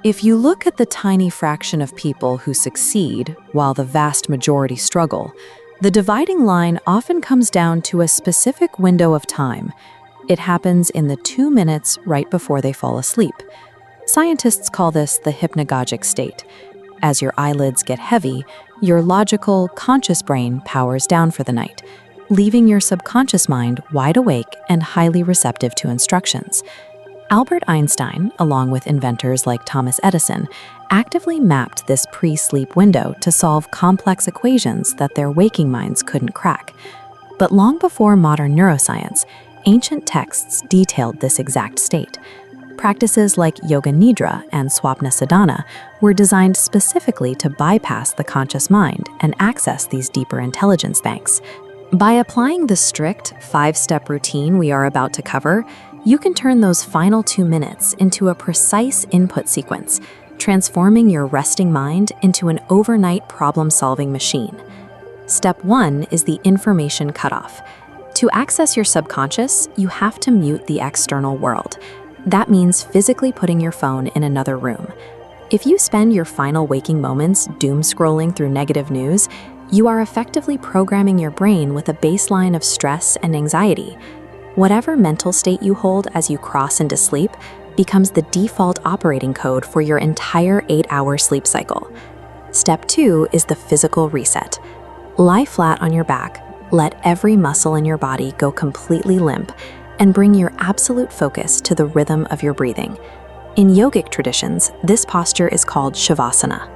If you look at the tiny fraction of people who succeed while the vast majority struggle, the dividing line often comes down to a specific window of time. It happens in the 2 minutes right before they fall asleep. Scientists call this the hypnagogic state. As your eyelids get heavy, your logical, conscious brain powers down for the night, leaving your subconscious mind wide awake and highly receptive to instructions. Albert Einstein, along with inventors like Thomas Edison, actively mapped this pre-sleep window to solve complex equations that their waking minds couldn't crack. But long before modern neuroscience, ancient texts detailed this exact state. Practices like Yoga Nidra and Swapna Sadhana were designed specifically to bypass the conscious mind and access these deeper intelligence banks. By applying the strict 5-step routine we are about to cover, you can turn those final 2 minutes into a precise input sequence, transforming your resting mind into an overnight problem-solving machine. Step 1 is the information cutoff. To access your subconscious, you have to mute the external world. That means physically putting your phone in another room. If you spend your final waking moments doom scrolling through negative news, you are effectively programming your brain with a baseline of stress and anxiety. Whatever mental state you hold as you cross into sleep becomes the default operating code for your entire 8-hour sleep cycle. Step 2 is the physical reset. Lie flat on your back, let every muscle in your body go completely limp, and bring your absolute focus to the rhythm of your breathing. In yogic traditions, this posture is called shavasana.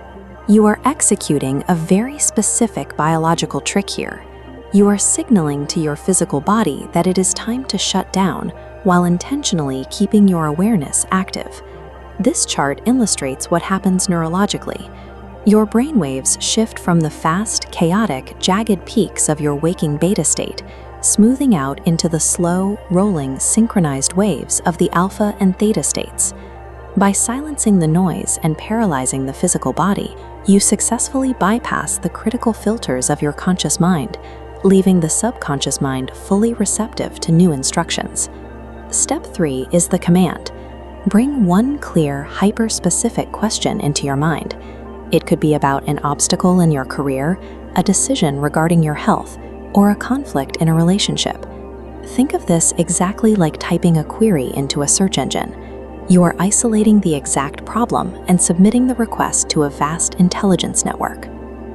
You are executing a very specific biological trick here. You are signaling to your physical body that it is time to shut down while intentionally keeping your awareness active. This chart illustrates what happens neurologically. Your brainwaves shift from the fast, chaotic, jagged peaks of your waking beta state, smoothing out into the slow, rolling, synchronized waves of the alpha and theta states. By silencing the noise and paralyzing the physical body, you successfully bypass the critical filters of your conscious mind, leaving the subconscious mind fully receptive to new instructions. Step 3 is the command. Bring one clear, hyper-specific question into your mind. It could be about an obstacle in your career, a decision regarding your health, or a conflict in a relationship. Think of this exactly like typing a query into a search engine. You are isolating the exact problem and submitting the request to a vast intelligence network.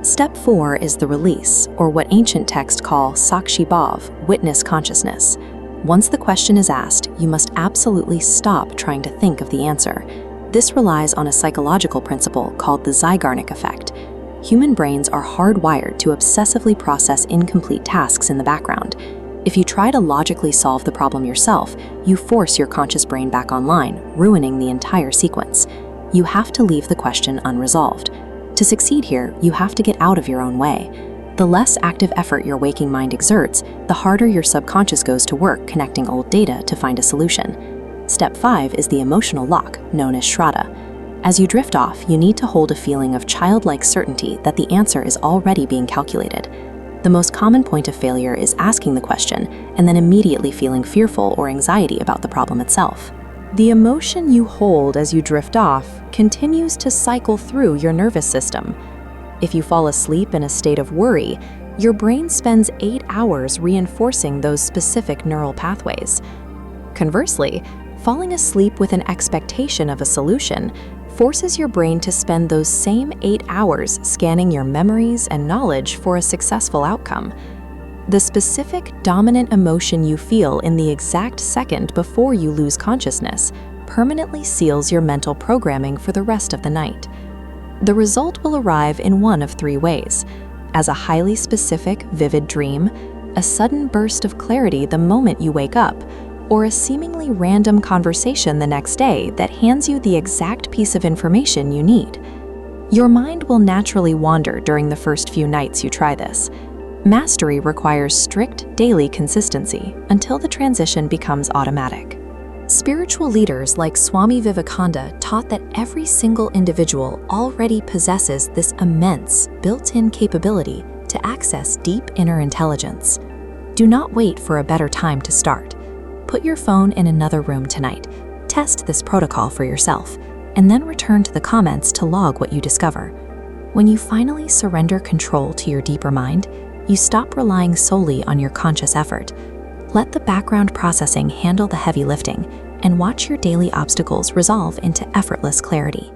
Step 4 is the release, or what ancient texts call sakshi bhav, witness consciousness. Once the question is asked, you must absolutely stop trying to think of the answer. This relies on a psychological principle called the Zeigarnik effect. Human brains are hardwired to obsessively process incomplete tasks in the background. If you try to logically solve the problem yourself, you force your conscious brain back online, ruining the entire sequence. You have to leave the question unresolved. To succeed here, you have to get out of your own way. The less active effort your waking mind exerts, the harder your subconscious goes to work connecting old data to find a solution. Step 5 is the emotional lock, known as shraddha. As you drift off, you need to hold a feeling of childlike certainty that the answer is already being calculated. The most common point of failure is asking the question and then immediately feeling fearful or anxiety about the problem itself. The emotion you hold as you drift off continues to cycle through your nervous system. If you fall asleep in a state of worry, your brain spends 8 hours reinforcing those specific neural pathways. Conversely, falling asleep with an expectation of a solution forces your brain to spend those same 8 hours scanning your memories and knowledge for a successful outcome. The specific dominant emotion you feel in the exact second before you lose consciousness permanently seals your mental programming for the rest of the night. The result will arrive in one of 3 ways: as a highly specific, vivid dream, a sudden burst of clarity the moment you wake up, or a seemingly random conversation the next day that hands you the exact piece of information you need. Your mind will naturally wander during the first few nights you try this. Mastery requires strict daily consistency until the transition becomes automatic. Spiritual leaders like Swami Vivekananda taught that every single individual already possesses this immense built-in capability to access deep inner intelligence. Do not wait for a better time to start. Put your phone in another room tonight. Test this protocol for yourself. and then return to the comments to log what you discover. When you finally surrender control to your deeper mind, you stop relying solely on your conscious effort. Let the background processing handle the heavy lifting, and watch your daily obstacles resolve into effortless clarity.